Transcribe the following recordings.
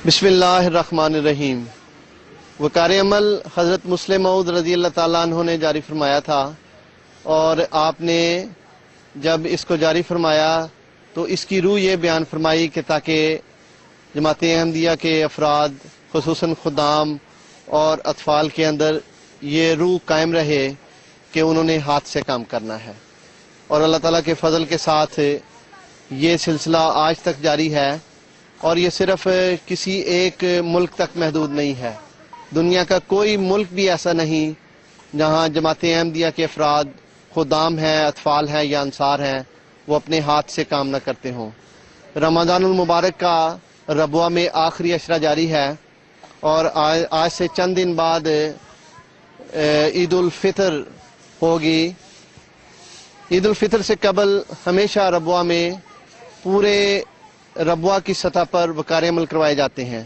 بسم اللہ الرحمن الرحیم۔ وقار عمل حضرت مسلم موعود رضی اللہ تعالیٰ عنہ نے جاری فرمایا تھا، اور آپ نے جب اس کو جاری فرمایا تو اس کی روح یہ بیان فرمائی کہ تاکہ جماعت احمدیہ کے افراد خصوصاً خدام اور اطفال کے اندر یہ روح قائم رہے کہ انہوں نے ہاتھ سے کام کرنا ہے، اور اللہ تعالیٰ کے فضل کے ساتھ یہ سلسلہ آج تک جاری ہے، اور یہ صرف کسی ایک ملک تک محدود نہیں ہے۔ دنیا کا کوئی ملک بھی ایسا نہیں جہاں جماعت احمدیہ کے افراد خدام ہیں، اطفال ہیں یا انصار ہیں، وہ اپنے ہاتھ سے کام نہ کرتے ہوں۔ رمضان المبارک کا ربوہ میں آخری عشرہ جاری ہے، اور آج سے چند دن بعد عید الفطر ہوگی۔ عید الفطر سے قبل ہمیشہ ربوہ میں پورے ربوہ کی سطح پر وقار عمل کروائے جاتے ہیں،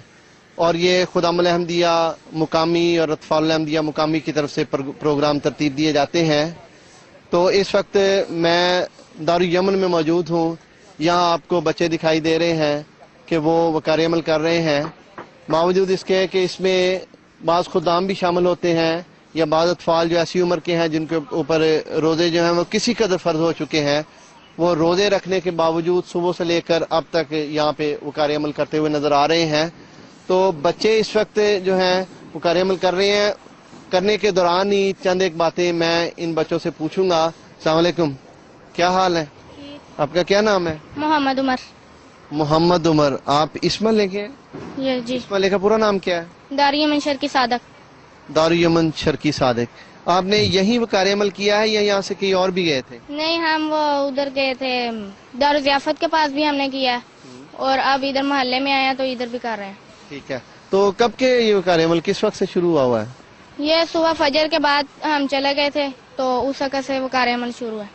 اور یہ خدام الاحمدیہ مقامی اور اطفال الاحمدیہ مقامی کی طرف سے پروگرام ترتیب دیے جاتے ہیں۔ تو اس وقت میں دارالیمن میں موجود ہوں۔ یہاں آپ کو بچے دکھائی دے رہے ہیں کہ وہ وقار عمل کر رہے ہیں، باوجود اس کے کہ اس میں بعض خدام بھی شامل ہوتے ہیں یا بعض اطفال جو ایسی عمر کے ہیں جن کے اوپر روزے جو ہیں وہ کسی قدر فرض ہو چکے ہیں، وہ روزے رکھنے کے باوجود صبح سے لے کر اب تک یہاں پہ وقار عمل کرتے ہوئے نظر آ رہے ہیں۔ تو بچے اس وقت جو ہیں وقار عمل کر رہے ہیں، کرنے کے دوران ہی چند ایک باتیں میں ان بچوں سے پوچھوں گا۔ السلام علیکم، کیا حال ہے؟ آپ کا کیا نام ہے؟ محمد عمر۔ محمد عمر، آپ اس محلے کے ہیں؟ جی، اس محلے کا پورا نام کیا ہے؟ دارالیمن شرقی صادق۔ دارالیمن شرقی صادق۔ آپ نے یہیں وقار عمل کیا ہے یا یہاں سے کہیں اور بھی گئے تھے؟ نہیں، ہم وہ ادھر گئے تھے دارالضیافت کے پاس بھی ہم نے کیا، اور اب ادھر محلے میں آیا تو ادھر بھی کر رہے ہیں۔ ٹھیک ہے، تو کب کے یہ وقار عمل کس وقت سے شروع ہوا ہے؟ یہ صبح فجر کے بعد ہم چلے گئے تھے تو اس وقت سے وقار عمل شروع ہے۔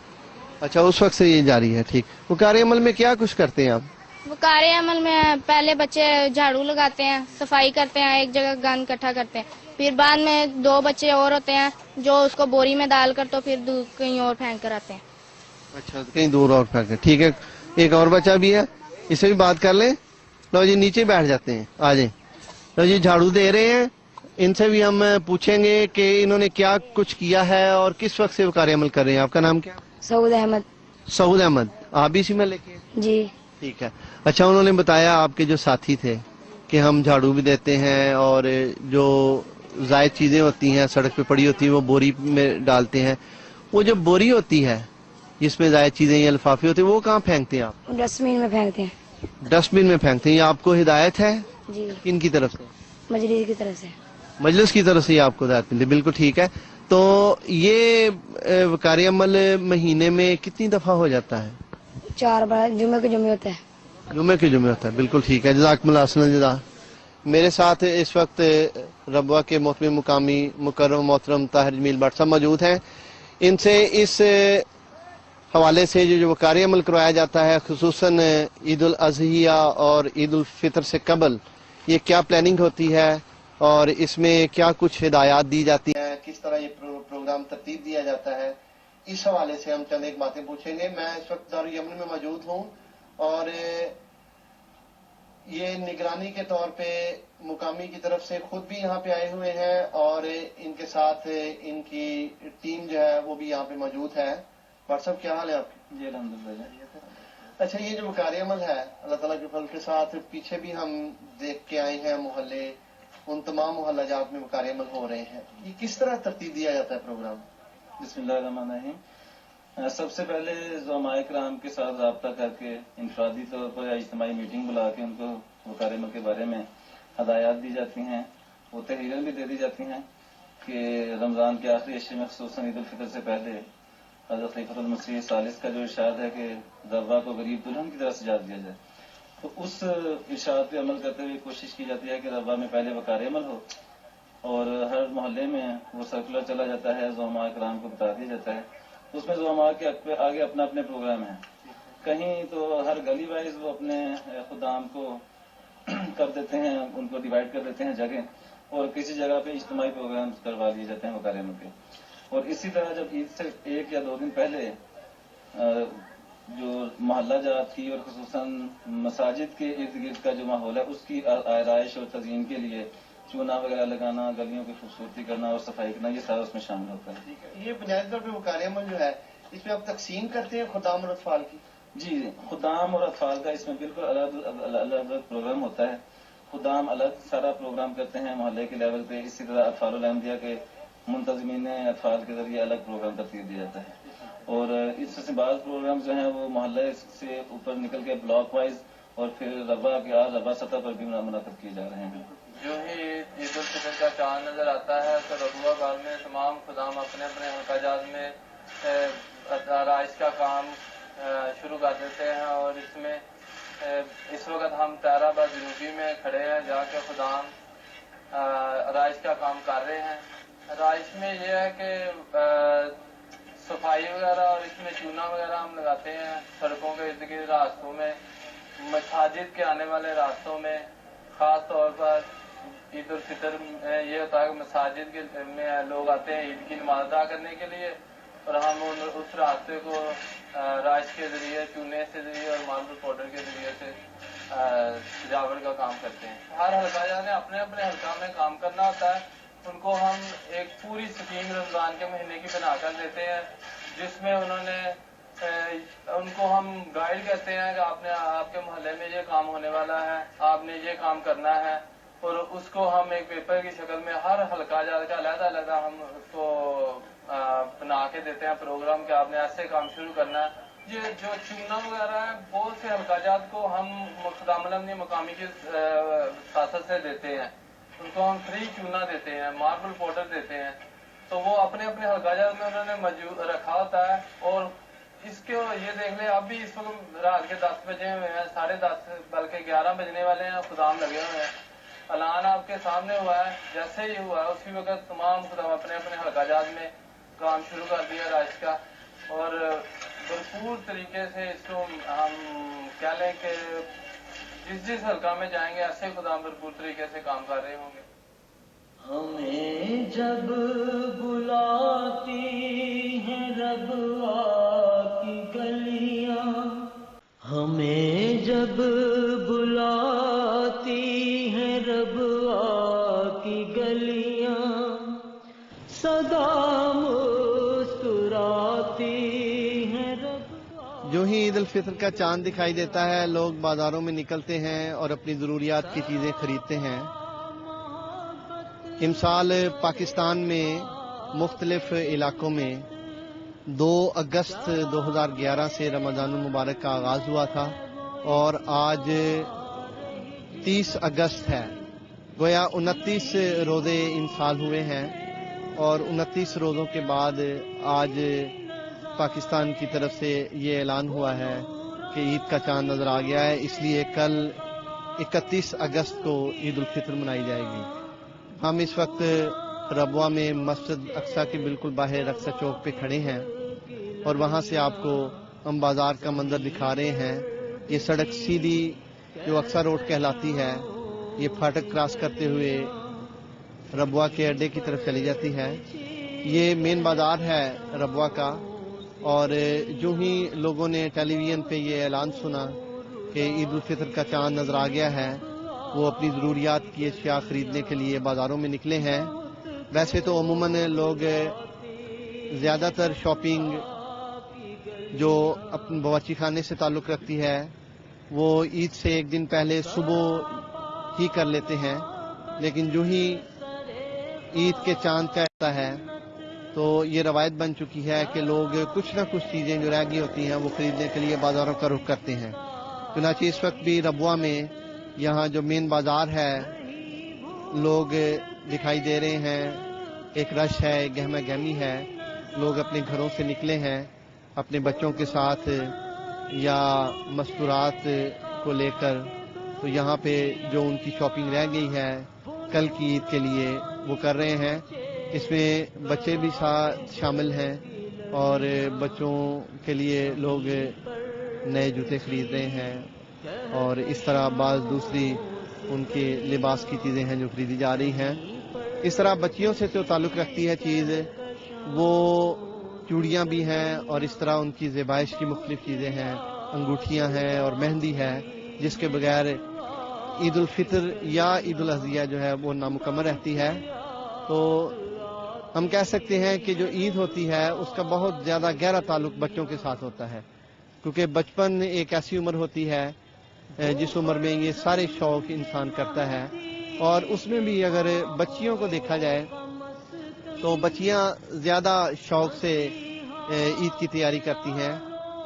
اچھا، اس وقت سے یہ جاری ہے۔ ٹھیک، وقار عمل میں کیا کچھ کرتے ہیں آپ؟ وقار عمل میں پہلے بچے جھاڑو لگاتے ہیں، صفائی کرتے ہیں، ایک جگہ گند اکٹھا کرتے ہیں، پھر بعد میں 2 بچے اور ہوتے ہیں جو اس کو بوری میں ڈال کر تو پھر کہیں اور پھینک کر آتے ہیں۔ اچھا، کہیں دور اور پھینک، ٹھیک ہے۔ ایک اور بچہ بھی ہے، اس سے بھی بات کر لیں۔ لو جی، نیچے بیٹھ جاتے ہیں، آ جائیں۔ لو جی، جھاڑو دے رہے ہیں، ان سے بھی ہم پوچھیں گے کہ انہوں نے کیا کچھ کیا ہے اور کس وقت سے وقار عمل کر رہے ہیں۔ آپ کا نام کیا؟ سعود احمد۔ سعود احمد، آپ بھی اسی میں لے کے؟ جی۔ ٹھیک ہے۔ اچھا، انہوں نے بتایا آپ کے جو ساتھی تھے کہ ہم جھاڑو بھی دیتے ہیں اور جو زائد چیزیں ہوتی ہیں سڑک پہ پڑی ہوتی ہیں وہ بوری میں ڈالتے ہیں۔ وہ جو بوری ہوتی ہے جس میں زائد چیزیں یا لفافے ہوتے ہیں وہ کہاں پھینکتے ہیں آپ؟ ڈسٹ بین میں پھینکتے ہیں۔ ڈسٹ بن میں پھینکتے ہیں۔ یہ آپ کو ہدایت ہے جی، کن کی طرف سے؟ مجلس کی طرف سے۔ مجلس کی طرف سے یہ آپ کو ہدایت ملی، بالکل ٹھیک ہے۔ تو یہ وقار عمل مہینے میں کتنی دفعہ ہو جاتا ہے؟ 4 بار، جمعے کے جمعے ہوتا ہے۔ جمعے کے جمعے ہوتا ہے، بالکل ٹھیک ہے۔ جزاکم اللہ احسن الجزا۔ میرے ساتھ اس وقت ربوہ کے محترم مقامی مکرم محترم طاہر جمیل بٹ صاحب موجود ہیں۔ ان سے اس حوالے سے جو وقار عمل کروایا جاتا ہے خصوصاً عید الاضحیہ اور عید الفطر سے قبل، یہ کیا پلاننگ ہوتی ہے اور اس میں کیا کچھ ہدایات دی جاتی ہیں، کس طرح یہ پروگرام ترتیب دیا جاتا ہے، اس حوالے سے ہم چند ایک باتیں پوچھیں گے۔ میں اس وقت دارالیمن میں موجود ہوں، اور یہ نگرانی کے طور پہ مقامی کی طرف سے خود بھی یہاں پہ آئے ہوئے ہیں، اور ان کے ساتھ ان کی ٹیم جو ہے وہ بھی یہاں پہ موجود ہے۔ بٹ صاحب، کیا حال ہے آپ کے؟ جی الحمدللہ۔ اچھا، یہ جو وقار عمل ہے اللہ تعالیٰ کے فضل کے ساتھ پیچھے بھی ہم دیکھ کے آئے ہیں محلے، ان تمام محلہ جات میں وقار عمل ہو رہے ہیں، یہ کس طرح ترتیب دیا جاتا ہے پروگرام؟ بسم اللہ الرحمن الرحیم۔ سب سے پہلے زعماء کرام کے ساتھ رابطہ کر کے انفرادی طور پر یا اجتماعی میٹنگ بلا کے ان کو وقار عمل کے بارے میں ہدایات دی جاتی ہیں، وہ تحریریں بھی دے دی جاتی ہیں کہ رمضان کے آخری عشرے میں خصوصاً عید الفطر سے پہلے حضرت خلیفۃ المسیح ثالث کا جو ارشاد ہے کہ ربا کو غریب دلہن کی طرح سجا دیا جائے، تو اس ارشاد پہ عمل کرتے ہوئے کوشش کی جاتی ہے کہ ربا میں پہلے وقار عمل ہو، اور ہر محلے میں وہ سرکولر چلا جاتا ہے، زعماء کرام کو بتا دیا جاتا ہے۔ اس میں زعماء کے آگے اپنا اپنے پروگرام ہیں، کہیں تو ہر گلی وائز وہ اپنے خدام کو کر دیتے ہیں، ان کو ڈیوائڈ کر دیتے ہیں جگہ، اور کسی جگہ پہ اجتماعی پروگرام کروا لیے جاتے ہیں وقار عمل کے۔ اور اسی طرح جب عید سے 1 یا 2 دن پہلے جو محلہ جات کی اور خصوصاً مساجد کے ارد گرد کا جو ماحول ہے اس کی آرائش اور تزئین کے لیے چونا وغیرہ لگانا، گلیوں کی خوبصورتی کرنا اور صفائی کرنا، یہ سارا اس میں شامل ہوتا ہے. یہ بنیادی طور پہ وقار عمل جو ہے اس میں آپ تقسیم کرتے ہیں خدام اور اطفال کی؟ جی، خدام اور اطفال کا اس میں بالکل الگ پروگرام ہوتا ہے. خدام الگ سارا پروگرام کرتے ہیں محلے کے لیول پہ، اسی طرح اطفال الحمدیہ کے منتظمین اطفال کے ذریعے الگ پروگرام ترتیب دیا جاتا ہے. اور اس سے بعض پروگرام جو ہیں وہ محلے سے اوپر نکل کے بلاک وائز اور پھر ربا سطح پر بھی منعقد کیے جا رہے ہیں. جو ہی عید الفطر کا چاند نظر آتا ہے تو ربوہ گاہ میں تمام خدام اپنے اپنے حلقہ جات میں آرائش کا کام شروع کر دیتے ہیں. اور اس میں اس وقت ہم طاہر آباد جنوبی میں کھڑے ہیں جہاں کے خدام آرائش کا کام کر رہے ہیں. آرائش میں یہ ہے کہ صفائی وغیرہ اور اس میں چونا وغیرہ ہم لگاتے ہیں سڑکوں کے ارد گرد راستوں میں، مساجد کے آنے والے راستوں میں. خاص طور پر عید الفطر میں یہ ہوتا ہے کہ مساجد میں لوگ آتے ہیں عید کی نماز ادا کرنے کے لیے، اور ہم اس راستے کو رائش کے ذریعے، چونے سے ذریعے اور ماربل پاؤڈر کے ذریعے سے سجاوٹ کا کام کرتے ہیں. ہر حلقہ جات نے اپنے اپنے حلقہ میں کام کرنا ہوتا ہے. ان کو ہم ایک پوری اسکیم رمضان کے مہینے کی بنا کر دیتے ہیں جس میں ان کو ہم گائیڈ کرتے ہیں کہ آپ کے محلے میں یہ کام ہونے والا ہے، آپ نے یہ کام کرنا ہے. اور اس کو ہم ایک پیپر کی شکل میں ہر حلقہ جات کا علیحدہ علیحدہ ہم اس کو بنا کے دیتے ہیں پروگرام کہ آپ نے ایسے کام شروع کرنا ہے. یہ جو چونا وغیرہ ہے بہت سے حلقہ جات کو ہم خدام الحمدیہ مقامی کی سیاست سے دیتے ہیں. ان کو ہم فری چونا دیتے ہیں، ماربل پاؤڈر دیتے ہیں. تو وہ اپنے اپنے حلقہ جات میں انہوں نے رکھا ہوتا ہے. اور اس کے یہ دیکھ لیں اب بھی اس وقت رات کے 10 بجے ہوئے ہیں، 10:30 بلکہ 11 بجنے والے ہیں، خدام لگے ہوئے ہیں. اعلان آپ کے سامنے ہوا ہے، جیسے ہی ہوا ہے اسی وقت تمام خدام اپنے اپنے حلقہ جات میں کام شروع کر دیا رائش کا. اور بھرپور طریقے سے اس کو ہم کہہ لیں کہ جس حلقہ میں جائیں گے ایسے خدام بھرپور طریقے سے کام کر رہے ہوں گے. ہمیں جب بلاتی ہیں ربوہ کی گلیاں، ہمیں جب بلاتی ہیں ربوہ کی گلیاں، صدا مسکراتی ہیں ربوہ. جو ہی عید الفطر کا چاند دکھائی دیتا ہے لوگ بازاروں میں نکلتے ہیں اور اپنی ضروریات کی چیزیں خریدتے ہیں. امسال پاکستان میں مختلف علاقوں میں 2 اگست 2011 سے رمضان المبارک کا آغاز ہوا تھا اور آج 30 اگست ہے. گویا 29 روزے ان سال ہوئے ہیں اور 29 روزوں کے بعد آج پاکستان کی طرف سے یہ اعلان ہوا ہے کہ عید کا چاند نظر آ گیا ہے. اس لیے کل 31 اگست کو عید الفطر منائی جائے گی. ہم اس وقت ربوہ میں مسجد اقصیٰ کے بالکل باہر اقصیٰ چوک پہ کھڑے ہیں اور وہاں سے آپ کو ہم بازار کا منظر دکھا رہے ہیں. یہ سڑک سیدھی جو اقصیٰ روڈ کہلاتی ہے یہ پھاٹک کراس کرتے ہوئے ربوہ کے اڈے کی طرف چلی جاتی ہے. یہ مین بازار ہے ربوہ کا. اور جو ہی لوگوں نے ٹیلی ویژن پہ یہ اعلان سنا کہ عید الفطر کا چاند نظر آ گیا ہے وہ اپنی ضروریات کی اشیاء خریدنے کے لیے بازاروں میں نکلے ہیں. ویسے تو عموماً لوگ زیادہ تر شاپنگ جو اپنے باورچی خانے سے تعلق رکھتی ہے وہ عید سے ایک دن پہلے صبح ہی کر لیتے ہیں. لیکن جو ہی عید کے چاند کا آتا ہے تو یہ روایت بن چکی ہے کہ لوگ کچھ نہ کچھ چیزیں جو رہ گئی ہوتی ہیں وہ خریدنے کے لیے بازاروں کا رخ کرتے ہیں. چنانچہ اس وقت بھی ربوہ میں یہاں جو مین بازار ہے لوگ دکھائی دے رہے ہیں. ایک رش ہے، گہما گہمی ہے. لوگ اپنے گھروں سے نکلے ہیں اپنے بچوں کے ساتھ یا مستورات کو لے کر. تو یہاں پہ جو ان کی شاپنگ رہ گئی ہے کل کی عید کے لیے وہ کر رہے ہیں. اس میں بچے بھی شامل ہیں اور بچوں کے لیے لوگ نئے جوتے خرید رہے ہیں اور اس طرح بعض دوسری ان کے لباس کی چیزیں ہیں جو خریدی جا رہی ہیں. اس طرح بچیوں سے جو تعلق رکھتی ہے چیز وہ چوڑیاں بھی ہیں اور اس طرح ان کی زیبائش کی مختلف چیزیں ہیں انگوٹھیاں ہیں اور مہندی ہے، جس کے بغیر عید الفطر یا عید الاضحیٰ جو ہے وہ نامکمل رہتی ہے. تو ہم کہہ سکتے ہیں کہ جو عید ہوتی ہے اس کا بہت زیادہ گہرا تعلق بچوں کے ساتھ ہوتا ہے، کیونکہ بچپن ایک ایسی عمر ہوتی ہے جس عمر میں یہ سارے شوق انسان کرتا ہے. اور اس میں بھی اگر بچیوں کو دیکھا جائے تو بچیاں زیادہ شوق سے عید کی تیاری کرتی ہیں.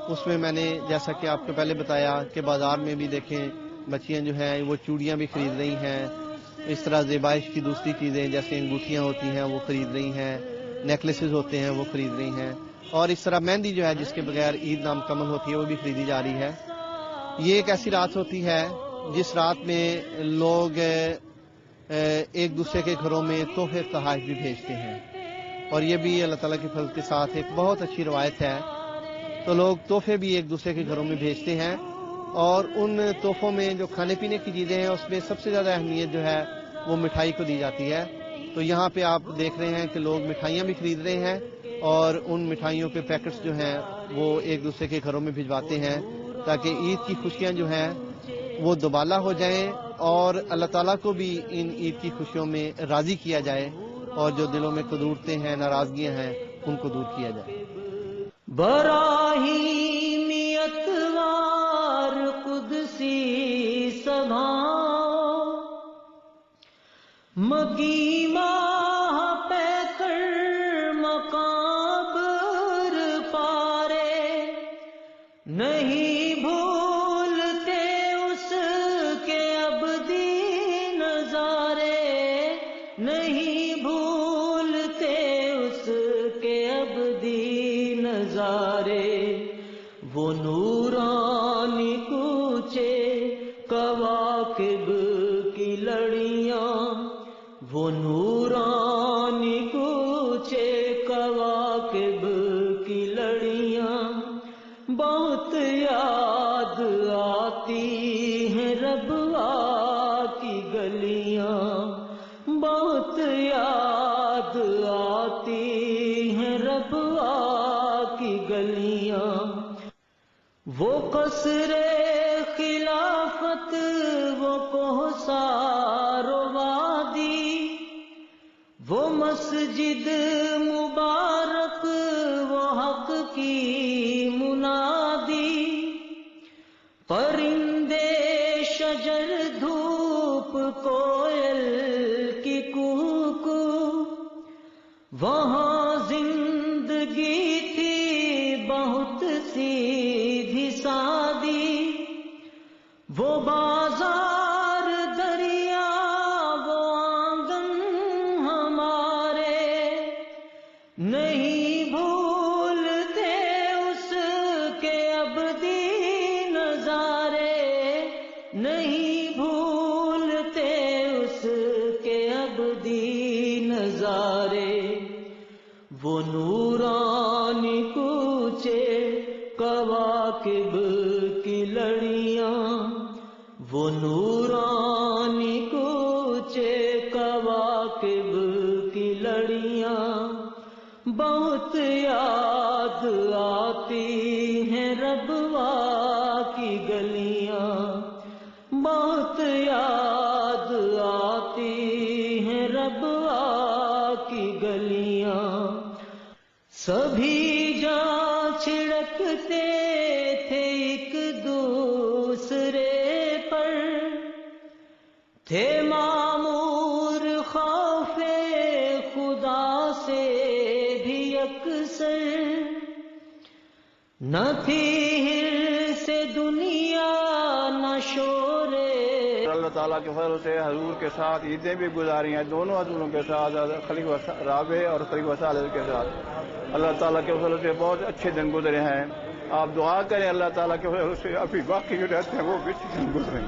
اس میں نے جیسا کہ آپ کو پہلے بتایا کہ بازار میں بھی دیکھیں بچیاں جو ہیں وہ چوڑیاں بھی خرید رہی ہیں، اس طرح زیبائش کی دوسری چیزیں جیسے انگوٹھیاں ہوتی ہیں وہ خرید رہی ہیں، نیکلسز ہوتے ہیں وہ خرید رہی ہیں، اور اس طرح مہندی جو ہے جس کے بغیر عید نامکمل ہوتی ہے وہ بھی خریدی جا رہی ہے. یہ ایک ایسی رات ہوتی ہے جس رات میں لوگ ایک دوسرے کے گھروں میں تحفے تحائف بھی بھیجتے ہیں، اور یہ بھی اللہ تعالیٰ کے فضل کے ساتھ ایک بہت اچھی روایت ہے. تو لوگ تحفے بھی ایک دوسرے کے گھروں میں بھیجتے ہیں، اور ان تحفوں میں جو کھانے پینے کی چیزیں ہیں اس میں سب سے زیادہ اہمیت جو ہے وہ مٹھائی کو دی جاتی ہے. تو یہاں پہ آپ دیکھ رہے ہیں کہ لوگ مٹھائیاں بھی خرید رہے ہیں، اور ان مٹھائیوں کے پیکٹس جو ہیں وہ ایک دوسرے کے گھروں میں بھجواتے ہیں تاکہ عید کی خوشیاں جو ہیں وہ دوبالا ہو جائیں، اور اللہ تعالیٰ کو بھی ان عید کی خوشیوں میں راضی کیا جائے، اور جو دلوں میں قدورتیں ہیں، ناراضگیاں ہیں، ان کو دور کیا جائے. براہیمیت وار قدسی سبھاؤ، مکی ماہ پہ کر مقابر پارے، نہیں بھولتے اس کے ابدی نظارے، نہیں بھولتے اس کے ابدی نظارے. وہ نورانی کوچے کواکب کی لڑیاں، وہ نورانی کوچے کواکب کی لڑیاں، بہت یاد آتی ہیں ربوا کی گلیاں، بہت یاد آتی ہیں ربوا کی گلیاں. وہ قصر خلافت، وہ کوہسار و وادی، وہ مسجد مبارک، وہ حق کی منادی، پرندے شجر دھوپ کوئل کی کوکو، وہاں زندگی تھی بہت سیدھی سادی. وہ بازار دریا، وہ آنگن ہمارے، نہیں بھولتے اس کے ابدی نظارے، نہیں بھولتے اس کے ابدی نظارے. وہ نورانی کوچے کواکب کی لڑیاں، وہ نورانی کوچے کواکب کی لڑیاں، بہت یاد آتی ہیں ربوا کی گلیاں، بہت یاد آتی ہیں ربوا کی گلیاں. سبھی جہاں چھڑکتے تھے ایک دوسرے پر، تھے معمور خوف خدا سے بھی اکثر، نہ تھی حرص دنیا نہ شور. اللہ تعالیٰ کے فضل سے حضور کے ساتھ عیدیں بھی گزاری ہیں، دونوں حضوروں کے ساتھ، خلیفہ رابع اور خلیفہ ثالث کے ساتھ. اللہ تعالیٰ کے فضل سے بہت اچھے دن گزرے ہیں. آپ دعا کریں اللہ تعالیٰ کے فضل سے ابھی باقی جو رہتے ہیں وہ بھی اچھے دن گزریں.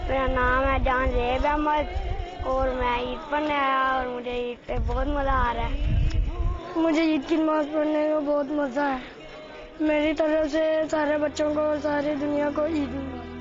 میرا نام ہے جان زیب احمد اور میں عید پڑھنے آیا اور مجھے عید پہ بہت مزہ آ رہا ہے. مجھے عید کی نماز پڑھنے میں بہت مزہ ہے. میری طرف سے سارے بچوں کو اور ساری دنیا کو عید مبارک.